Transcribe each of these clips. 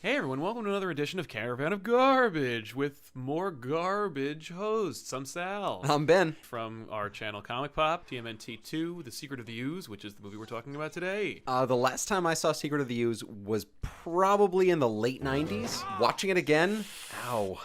Hey everyone, welcome to another edition of Caravan of Garbage with more garbage hosts. I'm Sal. I'm Ben. From our channel Comic Pop, TMNT2, The Secret of the Ooze, which is the movie we're talking about today. The last time I saw Secret of the Ooze was probably in the late 90s. Watching it again, ow.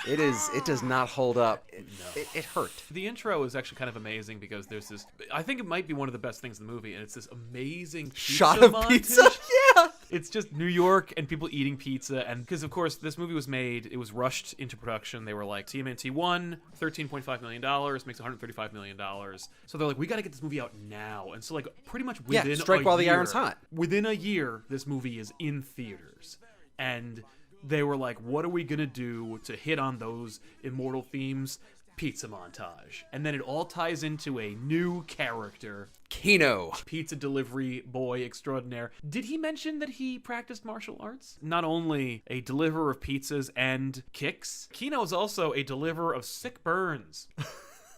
It does not hold up. It hurt. The intro is actually kind of amazing because there's this, I think it might be one of the best things in the movie, and it's this amazing pizza shot of montage. pizza? Yeah! It's just New York and people eating pizza, and because of course this movie was made, it was rushed into production. They were like, TMNT1, $13.5 million, makes $135 million. So they're like, we gotta get this movie out now. And so like pretty much within strike while the iron's hot. Within a year, this movie is in theaters. And they were like, what are we gonna do to hit on those immortal themes? Pizza montage. And then it all ties into a new character. Kino. Pizza delivery boy extraordinaire. Did he mention that he practiced martial arts? Not only a deliverer of pizzas and kicks, Kino is also a deliverer of sick burns.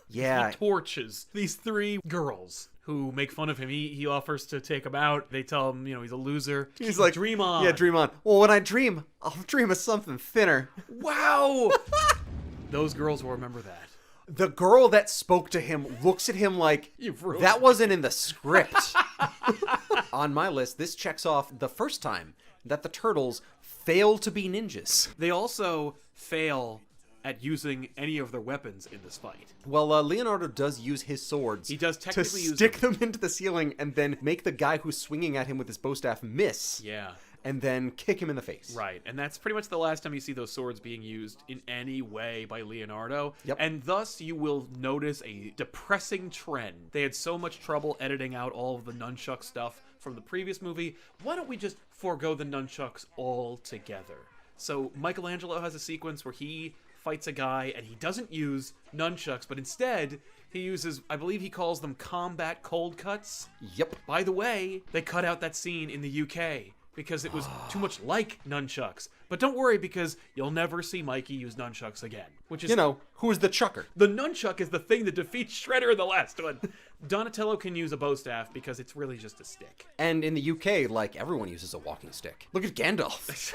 Yeah. He torches these three girls who make fun of him. He offers to take them out. They tell him, he's a loser. He's like, dream on. Yeah, dream on. Well, when I dream, I'll dream of something thinner. Wow! Those girls will remember that. The girl that spoke to him looks at him like, that wasn't in the script. On my list, this checks off the first time that the turtles fail to be ninjas. They also fail at using any of their weapons in this fight. Well, Leonardo does use his swords. He does technically to stick them into the ceiling and then make the guy who's swinging at him with his bow staff miss. Yeah. And then kick him in the face. Right, and that's pretty much the last time you see those swords being used in any way by Leonardo. Yep. And thus you will notice a depressing trend. They had so much trouble editing out all of the nunchuck stuff from the previous movie. Why don't we just forego the nunchucks altogether? So Michelangelo has a sequence where he fights a guy and he doesn't use nunchucks, but instead he uses, I believe he calls them combat cold cuts. Yep. By the way, they cut out that scene in the UK because it was too much like nunchucks. But don't worry, because you'll never see Mikey use nunchucks again. Which is, who's the chucker? The nunchuck is the thing that defeats Shredder in the last one. Donatello can use a bow staff because it's really just a stick. And in the UK, like, everyone uses a walking stick. Look at Gandalf.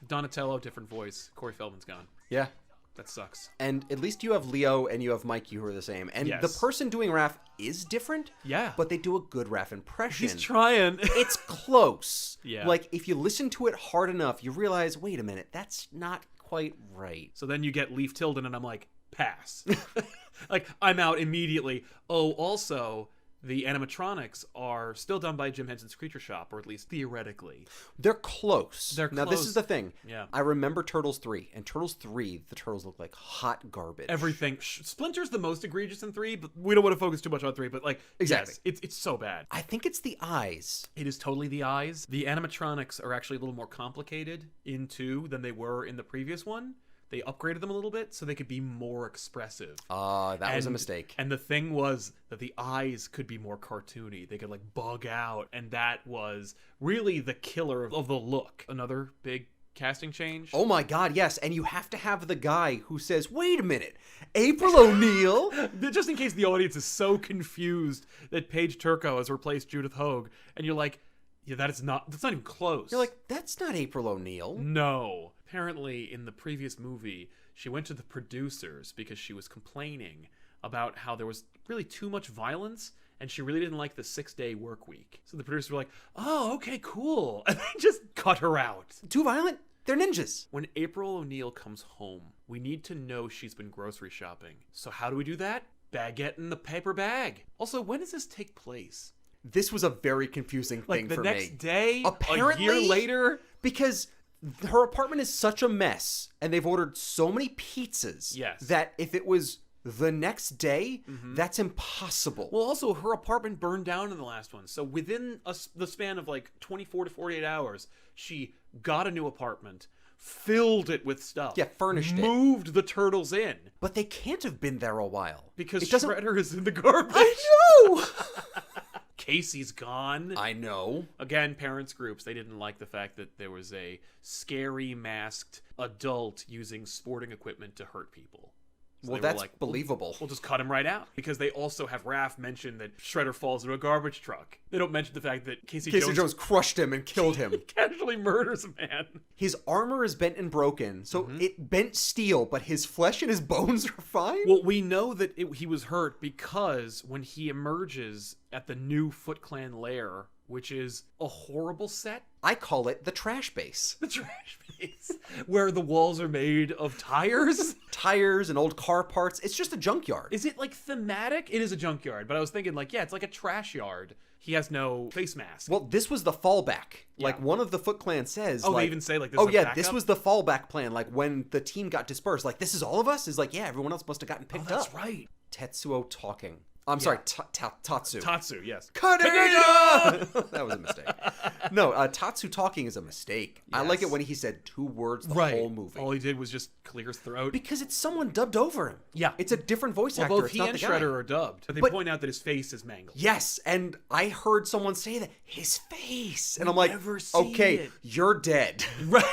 Donatello, different voice. Corey Feldman's gone. Yeah. That sucks. And at least you have Leo and you have Mikey who are the same. And yes. The person doing Raph is different. Yeah. But they do a good Raph impression. He's trying. It's close. Yeah. Like, if you listen to it hard enough, you realize, wait a minute, that's not quite right. So then you get Leif Tilden and I'm like, pass. Like, I'm out immediately. Oh, also, the animatronics are still done by Jim Henson's Creature Shop, or at least theoretically. They're close. Now, this is the thing. Yeah. I remember Turtles 3. And Turtles 3, the turtles look like hot garbage. Everything. Splinter's the most egregious in 3, but we don't want to focus too much on 3. But, like, exactly. Yes, it's so bad. I think it's the eyes. It is totally the eyes. The animatronics are actually a little more complicated in 2 than they were in the previous one. They upgraded them a little bit so they could be more expressive. That was a mistake. And the thing was that the eyes could be more cartoony. They could, like, bug out. And that was really the killer of the look. Another big casting change. Oh my god, yes. And you have to have the guy who says, wait a minute, April O'Neil? Just in case the audience is so confused that Paige Turco has replaced Judith Hoag. And you're like, yeah, that's not even close. You're like, that's not April O'Neil. No. Apparently, in the previous movie, she went to the producers because she was complaining about how there was really too much violence, and she really didn't like the 6-day work week. So the producers were like, oh, okay, cool. And they just cut her out. Too violent? They're ninjas. When April O'Neil comes home, we need to know she's been grocery shopping. So how do we do that? Baguette in the paper bag. Also, when does this take place? This was a very confusing thing for me. Like the next day? Apparently, a year later? Because her apartment is such a mess, and they've ordered so many pizzas that if it was the next day, that's impossible. Well, also, her apartment burned down in the last one. So within the span of like 24 to 48 hours, she got a new apartment, filled it with stuff. Yeah, furnished moved the turtles in. But they can't have been there a while. Because Shredder is in the garbage. I know! Casey's gone. I know. Again, parents groups, they didn't like the fact that there was a scary masked adult using sporting equipment to hurt people. So Well, they were that's like, believable. We'll just cut him right out. Because they also have Raph mention that Shredder falls into a garbage truck. They don't mention the fact that Casey Jones crushed him and killed him. casually murders a man. His armor is bent and broken, so it bent steel, but his flesh and his bones are fine? Well, we know that he was hurt because when he emerges at the new Foot Clan lair, which is a horrible set. I call it the trash base. The trash base. Where the walls are made of tires. Tires and old car parts. It's just a junkyard. Is it like thematic? It is a junkyard, but I was thinking like, yeah, it's like a trash yard. He has no face mask. Well, this was the fallback. Yeah. Like, one of the Foot Clan says... Oh, like, they even say, like, this oh, is a yeah, backup? this was the fallback plan. Like, when the team got dispersed. Like, this is all of us? Is like, yeah, everyone else must have gotten picked that's up. right. Tetsuo talking. I'm sorry, Tatsu. Tatsu, yes. Kaneda! That was a mistake. No, Tatsu talking is a mistake. Yes. I like it when he said 2 words the whole movie. All he did was just clear his throat. Because it's someone dubbed over him. Yeah. It's a different voice actor. Both it's he not and the Shredder guy. are dubbed. But they point out that his face is mangled. Yes, and I heard someone say that. His face. And I'm like, never see okay, it. you're dead. Right.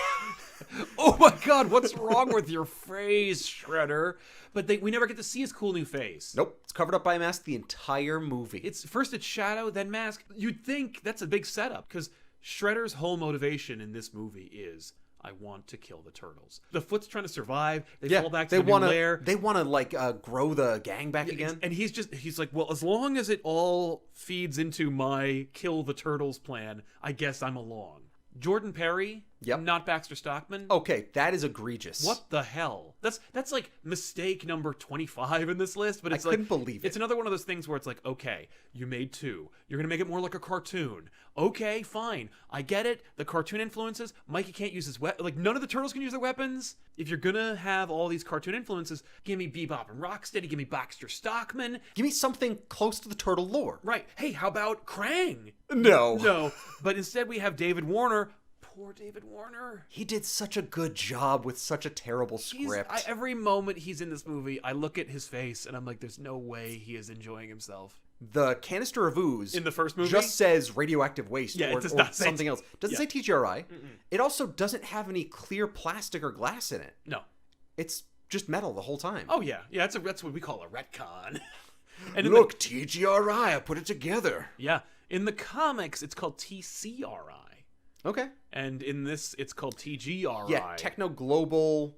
Oh my god, what's wrong with your face, Shredder? But we never get to see his cool new face. Nope, it's covered up by a mask the entire movie. It's shadow, then mask. You'd think that's a big setup, because Shredder's whole motivation in this movie is, I want to kill the turtles. The Foot's trying to survive. They fall back to the new lair. They want to like grow the gang back again. And he's like, well, as long as it all feeds into my kill the turtles plan, I guess I'm along. Jordan Perry, not Baxter Stockman. Okay, that is egregious. What the hell? That's like mistake number 25 in this list, but it's I couldn't believe it. It's another one of those things where it's like, okay, you made 2. You're going to make it more like a cartoon. Okay, fine. I get it. The cartoon influences. Mikey can't use his weapon. Like, none of the turtles can use their weapons. If you're going to have all these cartoon influences, give me Bebop and Rocksteady, give me Baxter Stockman. Give me something close to the turtle lore. Right. Hey, how about Krang? No. But instead we have David Warner. Poor David Warner. He did such a good job with such a terrible script. Every moment he's in this movie, I look at his face and I'm like, there's no way he is enjoying himself. The canister of ooze in the first movie just says radioactive waste it does not something else. Doesn't say TGRI. It also doesn't have any clear plastic or glass in it. No. It's just metal the whole time. Oh, yeah. Yeah, that's what we call a retcon. And look, TGRI, I put it together. Yeah. In the comics, it's called TCRI. Okay. And in this, it's called TGRI. Yeah, Techno Global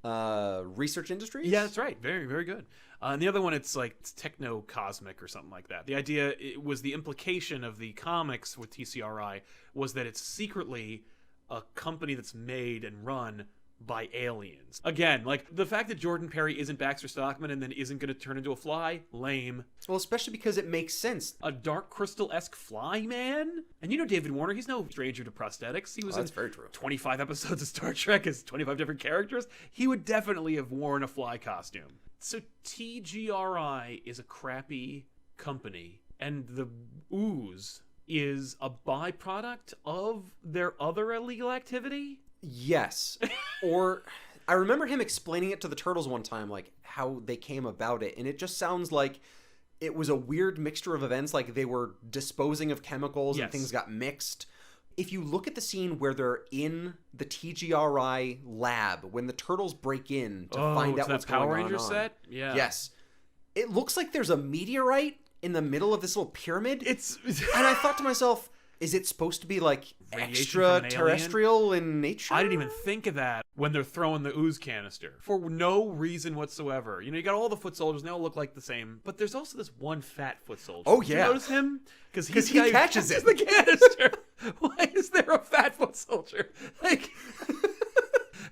Research Industries? Yeah, that's right. Very, very good. And the other one, it's Techno Cosmic or something like that. The idea, it was the implication of the comics with TCRI was that it's secretly a company that's made and run by aliens. Again, like, the fact that Jordan Perry isn't Baxter Stockman and then isn't going to turn into a fly, lame. Well, especially because it makes sense. A Dark Crystal-esque fly man? And you know David Warner, he's no stranger to prosthetics. He was in very true. 25 episodes of Star Trek as 25 different characters. He would definitely have worn a fly costume. So TGRI is a crappy company, and the ooze is a byproduct of their other illegal activity? Yes. Or I remember him explaining it to the turtles one time, like how they came about it. And it just sounds like it was a weird mixture of events. Like they were disposing of chemicals and things got mixed. If you look at the scene where they're in the TGRI lab, when the turtles break in to find out what's Power going Ranger on. set? Yeah. Yes. It looks like there's a meteorite in the middle of this little pyramid. And I thought to myself, is it supposed to be like extraterrestrial in nature? I didn't even think of that when they're throwing the ooze canister for no reason whatsoever. You know, you got all the foot soldiers, and they all look like the same, but there's also this one fat foot soldier. Oh, Did you yeah. notice him? Because he catches it. the canister. Why is there a fat foot soldier? Like,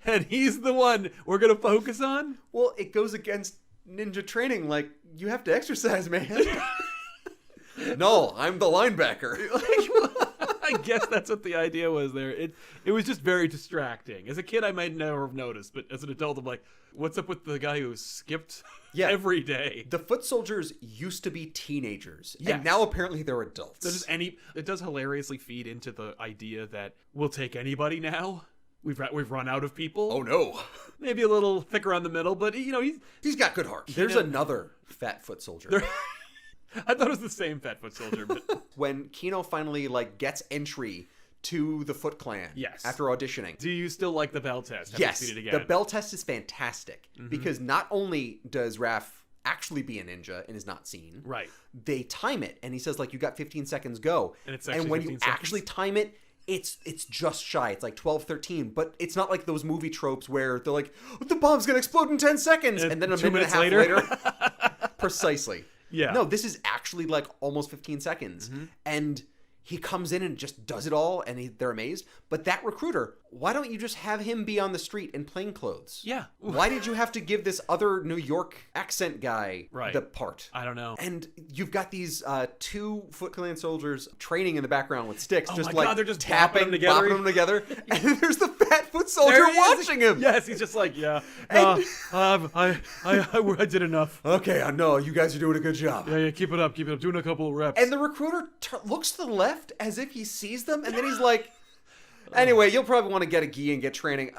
and he's the one we're gonna focus on. Well, it goes against ninja training. Like, you have to exercise, man. No, I'm the linebacker. I guess that's what the idea was there. It was just very distracting. As a kid, I might never have noticed, but as an adult, I'm like, what's up with the guy who skipped every day? The foot soldiers used to be teenagers, Yes. and now apparently they're adults. It does hilariously feed into the idea that we'll take anybody now. We've run out of people. Oh no. Maybe a little thicker on the middle, but you know he's got good heart. There's another fat foot soldier. I thought it was the same fat foot soldier, but when Kino finally gets entry to the Foot Clan. Yes. After auditioning. Do you still like the bell test? Have Yes. you seen it again? The bell test is fantastic because not only does Raph actually be a ninja and is not seen. Right. They time it, and he says, like, you got 15 seconds, go. And it's actually when 15 you seconds. actually time it, it's just shy. It's like 12, 13. But it's not like those movie tropes where they're like, the bomb's going to explode in 10 seconds. And then a minute and a half later. Precisely. Yeah. No, this is actually like almost 15 seconds. And he comes in and just does it all, and they're amazed. But that recruiter, why don't you just have him be on the street in plain clothes? Yeah. Why did you have to give this other New York accent guy the part? I don't know. And you've got these 2 Foot Clan soldiers training in the background with sticks, Oh my God, they're just tapping, bopping them together. And there's the fat foot soldier watching him. Yes, he's just like, yeah. I did enough. Okay, I know you guys are doing a good job. Yeah, keep it up. Doing a couple of reps. And the recruiter looks to the left as if he sees them, and then he's like, anyway, you'll probably want to get a gi and get training.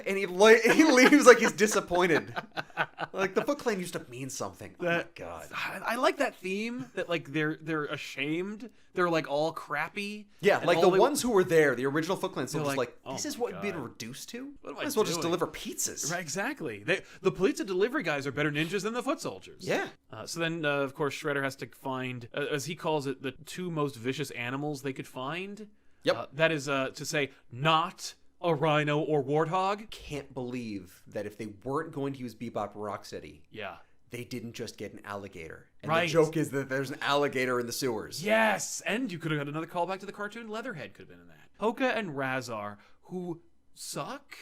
And he leaves like he's disappointed. Like, the Foot Clan used to mean something. Oh my God. I like that theme that, like, they're ashamed. They're, like, all crappy. Yeah, like the ones who were there, the original Foot Clan soldiers, like, this oh is my what we've been God. reduced to? What am I Might as well just doing? deliver pizzas. Right, exactly. The pizza delivery guys are better ninjas than the foot soldiers. Yeah. So then, of course, Shredder has to find, as he calls it, the 2 most vicious animals they could find. Yep. That is to say, not a rhino or warthog. Can't believe that if they weren't going to use Bebop or Rocksteady, Yeah. they didn't just get an alligator. And Right. the joke is that there's an alligator in the sewers. Yes, and you could have got another callback to the cartoon. Leatherhead could have been in that. Hoka and Razar, who suck.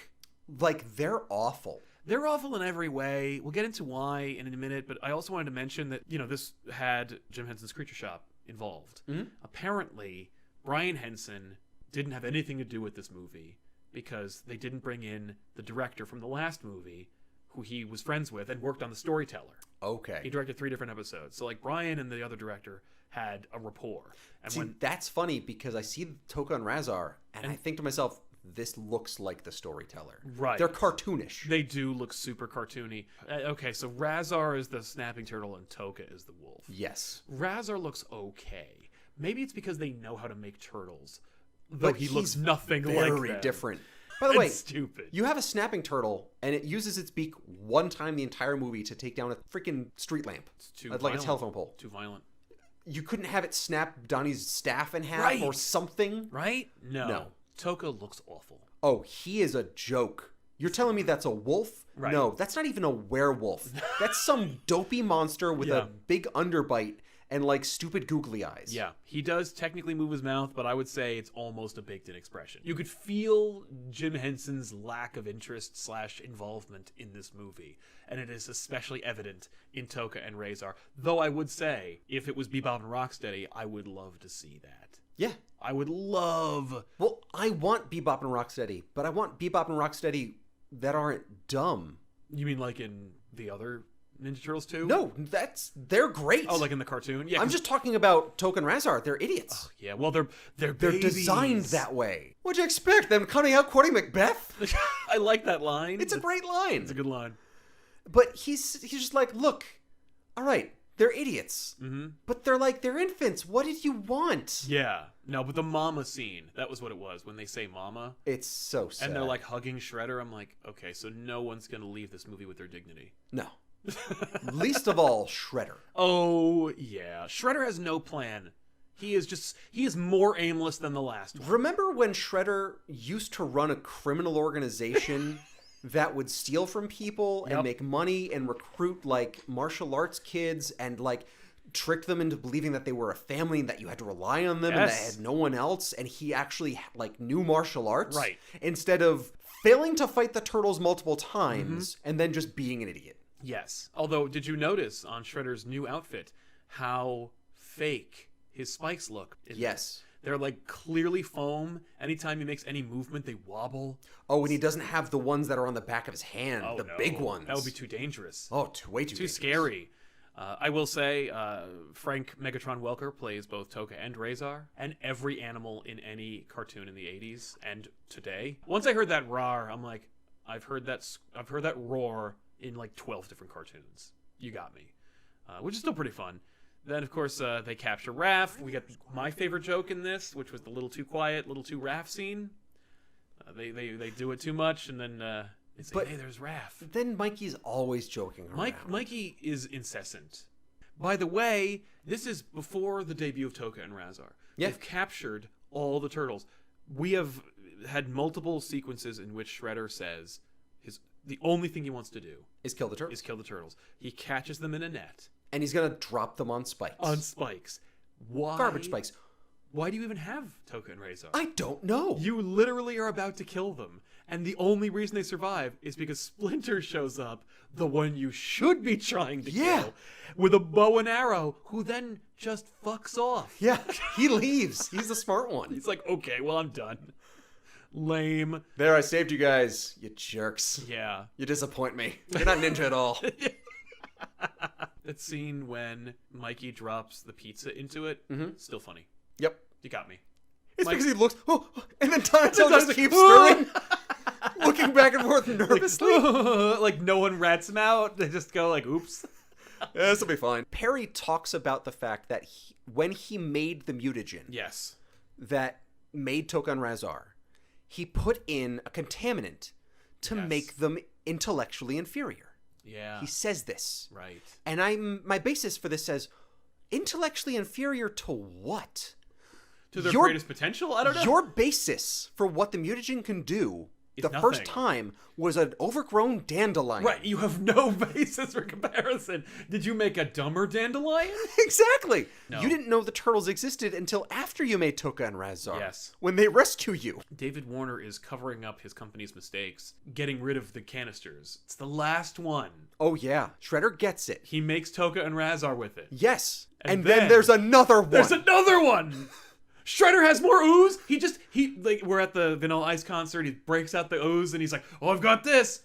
Like, they're awful. They're awful in every way. We'll get into why in a minute, but I also wanted to mention that, this had Jim Henson's Creature Shop involved. Apparently, Brian Henson didn't have anything to do with this movie because they didn't bring in the director from the last movie, who he was friends with and worked on The Storyteller. Okay. He directed 3 different episodes. So, like, Brian and the other director had a rapport. And See, that's funny because I see Toka and Razar, and I think to myself, this looks like The Storyteller. Right. They're cartoonish. They do look super cartoony. Okay, so Razar is the snapping turtle and Toka is the wolf. Yes. Razar looks okay. Maybe it's because they know how to make turtles. Though But he looks he's nothing like them. very different. By the way, stupid. You have a snapping turtle, and it uses its beak one time the entire movie to take down a freaking street lamp. It's too like violent. a telephone pole. Too violent. You couldn't have it snap Donnie's staff in half Right. or something? Right? No. No. Toka looks awful. Oh, he is a joke. You're telling me that's a wolf? Right. No, that's not even a werewolf. That's some dopey monster with Yeah. a big underbite and, like, stupid googly eyes. Yeah, he does technically move his mouth, but I would say it's almost a baked-in expression. You could feel Jim Henson's lack of interest / involvement in this movie, and it is especially evident in Toka and Razar. Though I would say, if it was Bebop and Rocksteady, I would love to see that. Yeah. I would love... Well, I want Bebop and Rocksteady, but I want Bebop and Rocksteady that aren't dumb. You mean like in the other Ninja Turtles 2? No, they're great. Oh, like in the cartoon? Yeah, I'm just talking about Toka and Razar. They're idiots. Yeah, well, they're They're babies. designed that way. What'd you expect? Them cutting out quoting Macbeth? I like that line. It's a great line. It's a good line. But he's just like, look, all right, they're idiots. Mm-hmm. But they're infants. What did you want? Yeah. No, but the mama scene, that was what it was. When they say mama, It's so sad. and they're like hugging Shredder, I'm like, okay, so no one's going to leave this movie with their dignity. No. Least of all, Shredder. Oh, yeah. Shredder has no plan. He is more aimless than the last one. Remember when Shredder used to run a criminal organization that would steal from people and make money and recruit, like, martial arts kids and, like, trick them into believing that they were a family and that you had to rely on them and that had no one else, and he actually, like, knew martial arts? Right. Instead of failing to fight the turtles multiple times and then just being an idiot. Yes. Although, did you notice on Shredder's new outfit how fake his spikes look? Yes. They're like clearly foam. Anytime he makes any movement, they wobble. Oh, and he doesn't have the ones that are on the back of his hand, Oh, the no. big ones. That would be too dangerous. Oh, way too Too dangerous. scary. I will say, Frank Megatron Welker plays both Toka and Razar, and every animal in any cartoon in the 80s and today. Once I heard that roar, I'm like, I've heard that roar in like 12 different cartoons. You got me. Which is still pretty fun. Then, of course, they capture Raph. We got my favorite joke in this, which was the little too quiet, little too Raph scene. They do it too much, and then they say, hey, there's Raph. Then Mikey's always joking around. Mikey is incessant. By the way, this is before the debut of Toka and Razar. Yeah. They've captured all the turtles. We have had multiple sequences in which Shredder says the only thing he wants to do is kill the turtles. He catches them in a net. And he's going to drop them on spikes. Why? Garbage spikes. Why do you even have Toka and Razar? I don't know. You literally are about to kill them. And the only reason they survive is because Splinter shows up, the one you should be trying to kill, with a bow and arrow, who then just fucks off. Yeah, he leaves. He's the smart one. He's like, okay, well, I'm done. Lame. There, I saved you guys, you jerks. Yeah. You disappoint me. You're not ninja at all. That scene when Mikey drops the pizza into it, still funny. Yep. You got me. It's because he looks, and then Donatello just keeps stirring, looking back and forth nervously. Like no one rats him out. They just go like, oops. Yeah, this will be fine. Perry talks about the fact that when he made the mutagen that made Toka and Razar, he put in a contaminant to make them intellectually inferior. Yeah. He says this. Right. And my basis for this says, intellectually inferior to what? To their greatest potential? I don't know. Your basis for what the mutagen can do first time was an overgrown dandelion. Right, you have no basis for comparison. Did you make a dumber dandelion? Exactly. No. You didn't know the turtles existed until after you made Toka and Razar. Yes. When they rescue you. David Warner is covering up his company's mistakes, getting rid of the canisters. It's the last one. Oh yeah, Shredder gets it. He makes Toka and Razar with it. Yes. And then there's another one. There's another one! Shredder has more ooze. We're at the Vanilla Ice concert. He breaks out the ooze and he's like, "Oh, I've got this."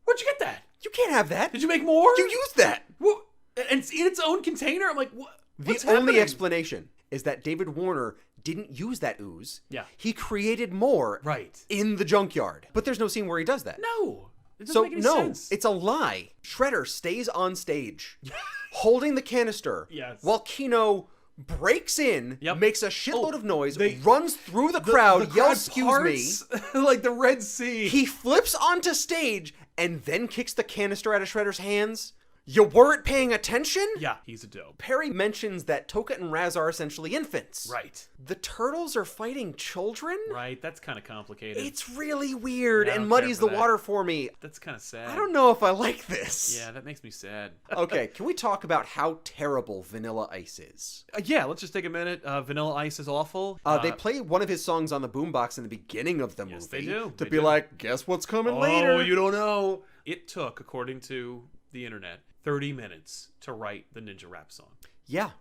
Where'd you get that? You can't have that. Did you make more? You used that. What? And it's in its own container. I'm like, what? The only explanation is that David Warner didn't use that ooze. Yeah. He created more. Right. In the junkyard. But there's no scene where he does that. No. It doesn't make any sense. It's a lie. Shredder stays on stage, holding the canister, while Kino breaks in, makes a shitload of noise, runs through the crowd, yells, "Excuse me," like the Red Sea. He flips onto stage and then kicks the canister out of Shredder's hands. You weren't paying attention? Yeah, he's a dope. Perry mentions that Toka and Raz are essentially infants. Right. The turtles are fighting children? Right, that's kind of complicated. It's really weird and muddies the water for me. That's kind of sad. I don't know if I like this. Yeah, that makes me sad. Okay, can we talk about how terrible Vanilla Ice is? Yeah, let's just take a minute. Vanilla Ice is awful. They play one of his songs on the boombox in the beginning of the movie. Yes, they do. To be like, guess what's coming later? Oh, you don't know. It took, according to the internet, 30 minutes to write the Ninja Rap song. Yeah.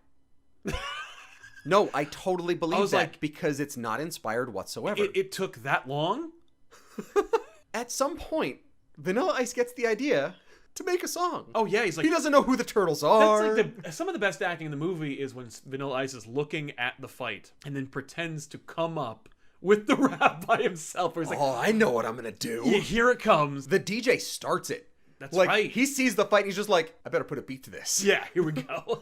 No, I totally believe that like, because it's not inspired whatsoever. It took that long? At some point, Vanilla Ice gets the idea to make a song. Oh, yeah, he's like... He doesn't know who the turtles are. That's like some of the best acting in the movie is when Vanilla Ice is looking at the fight and then pretends to come up with the rap by himself. Where he's like, I know what I'm going to do. Yeah, here it comes. The DJ starts it. That's right. He sees the fight and he's just like, I better put a beat to this. Yeah, here we go.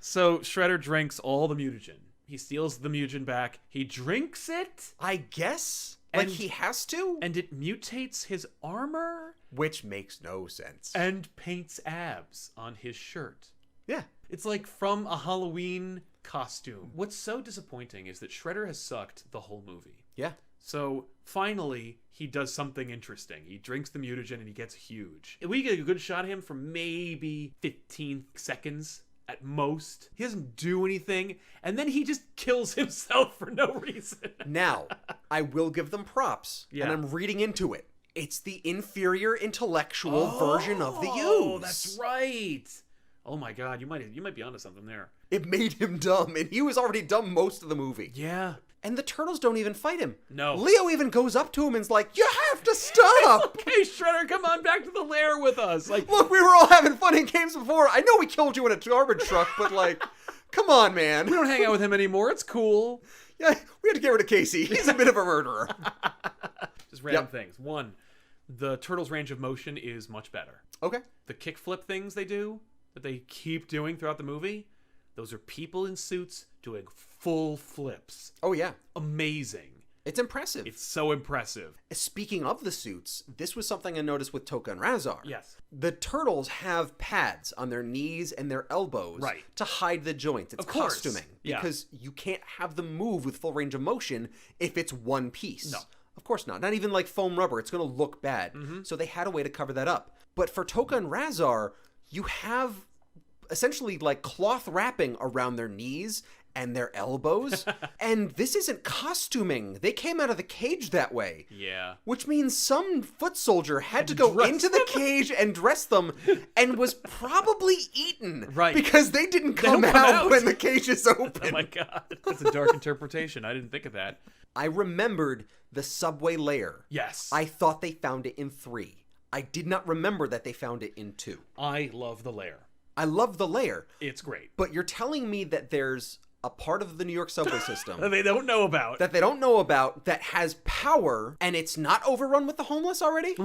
So Shredder drinks all the mutagen. He steals the mutagen back. He drinks it. I guess. Like he has to. And it mutates his armor. Which makes no sense. And paints abs on his shirt. Yeah. It's like from a Halloween costume. What's so disappointing is that Shredder has sucked the whole movie. Yeah. So finally, he does something interesting. He drinks the mutagen and he gets huge. We get a good shot of him for maybe 15 seconds at most. He doesn't do anything. And then he just kills himself for no reason. Now, I will give them props. Yeah. And I'm reading into it. It's the inferior intellectual version of the ooze. Oh, that's right. Oh my God, you might be onto something there. It made him dumb, and he was already dumb most of the movie. Yeah. And the turtles don't even fight him. No. Leo even goes up to him and's like, "You have to stop!" Okay, Shredder, come on back to the lair with us. Like, look, we were all having fun in games before. I know we killed you in a garbage truck, but like, come on, man. We don't hang out with him anymore. It's cool. Yeah, we had to get rid of Casey. He's a bit of a murderer. Just random things. One, the turtles' range of motion is much better. Okay. The kickflip things they do, that they keep doing throughout the movie, Those are people in suits doing full flips. Oh, yeah. Amazing. It's impressive. It's so impressive. Speaking of the suits, this was something I noticed with Toka and Razar. Yes. The turtles have pads on their knees and their elbows to hide the joints. It's costuming. Yeah. Because you can't have them move with full range of motion if it's one piece. No. Of course not. Not even like foam rubber. It's going to look bad. So they had a way to cover that up. But for Toka and Razar, you have essentially like cloth wrapping around their knees and their elbows. And this isn't costuming. They came out of the cage that way. Yeah. Which means some foot soldier had to go into the cage and dress them and was probably eaten. Right. Because they didn't come out when the cage is open. Oh my God. That's a dark interpretation. I didn't think of that. I remembered the subway layer. Yes. I thought they found it in 3. I did not remember that they found it in 2. I love the lair. I love the layer. It's great. But you're telling me that there's a part of the New York subway system they don't know about. that they don't know about that has power and it's not overrun with the homeless already?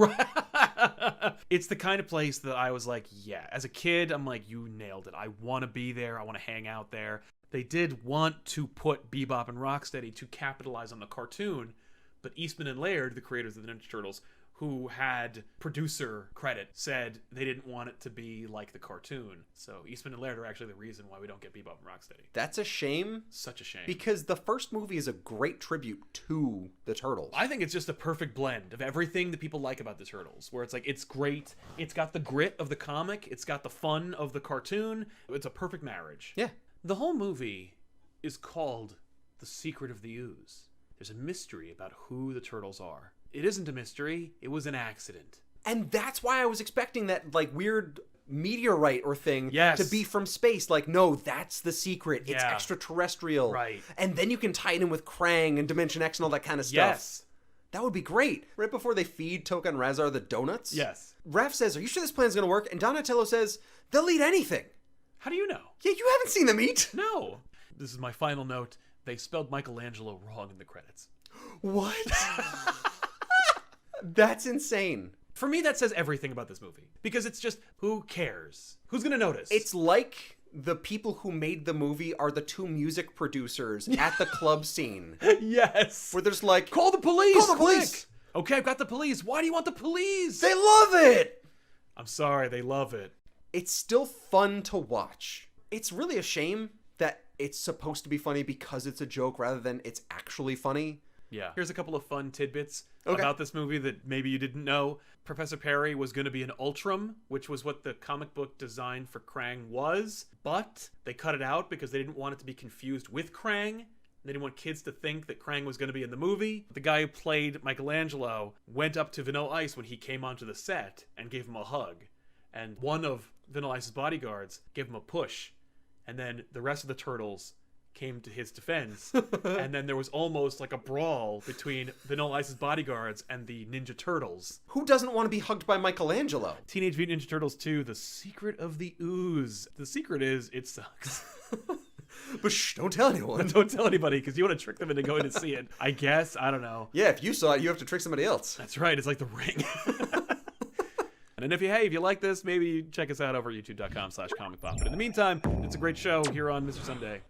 It's the kind of place that I was like, yeah, as a kid, I'm like, you nailed it. I want to be there. I want to hang out there. They did want to put Bebop and Rocksteady to capitalize on the cartoon, but Eastman and Laird, the creators of the Ninja Turtles, who had producer credit, said they didn't want it to be like the cartoon. So Eastman and Laird are actually the reason why we don't get Bebop and Rocksteady. That's a shame. Such a shame. Because the first movie is a great tribute to the Turtles. I think it's just a perfect blend of everything that people like about the Turtles, where it's like, it's great. It's got the grit of the comic. It's got the fun of the cartoon. It's a perfect marriage. Yeah. The whole movie is called The Secret of the Ooze. There's a mystery about who the Turtles are. It isn't a mystery. It was an accident. And that's why I was expecting that, like, weird meteorite or thing to be from space. Like, no, that's the secret. It's extraterrestrial. Right. And then you can tie it in with Krang and Dimension X and all that kind of stuff. Yes. That would be great. Right before they feed Toka and Razar the donuts. Yes. Raph says, "Are you sure this plan's going to work?" And Donatello says, "They'll eat anything." How do you know? Yeah, you haven't seen them eat. No. This is my final note. They spelled Michelangelo wrong in the credits. What? That's insane. For me, that says everything about this movie. Because it's just, who cares? Who's going to notice? It's like the people who made the movie are the 2 music producers at the club scene. Yes. Where there's like, call the police! Call the police! Quick. Okay, I've got the police. Why do you want the police? They love it! I'm sorry, they love it. It's still fun to watch. It's really a shame that it's supposed to be funny because it's a joke rather than it's actually funny. Yeah. Here's a couple of fun tidbits about this movie that maybe you didn't know. Professor Perry was going to be an Ultram, which was what the comic book design for Krang was, but they cut it out because they didn't want it to be confused with Krang. They didn't want kids to think that Krang was going to be in the movie. The guy who played Michelangelo went up to Vanilla Ice when he came onto the set and gave him a hug. And one of Vanilla Ice's bodyguards gave him a push. And then the rest of the Turtles came to his defense, and then there was almost like a brawl between Vanilla Ice's bodyguards and the Ninja Turtles. Who doesn't want to be hugged by Michelangelo? Teenage Mutant Ninja Turtles 2, The Secret of the Ooze. The secret is, it sucks. But shh, don't tell anyone. Don't tell anybody, because you want to trick them into going to see it. I guess, I don't know. Yeah, if you saw it, you have to trick somebody else. That's right, it's like The Ring. And if you like this, maybe check us out over at youtube.com/comicpop. But in the meantime, it's a great show here on Mr. Sunday.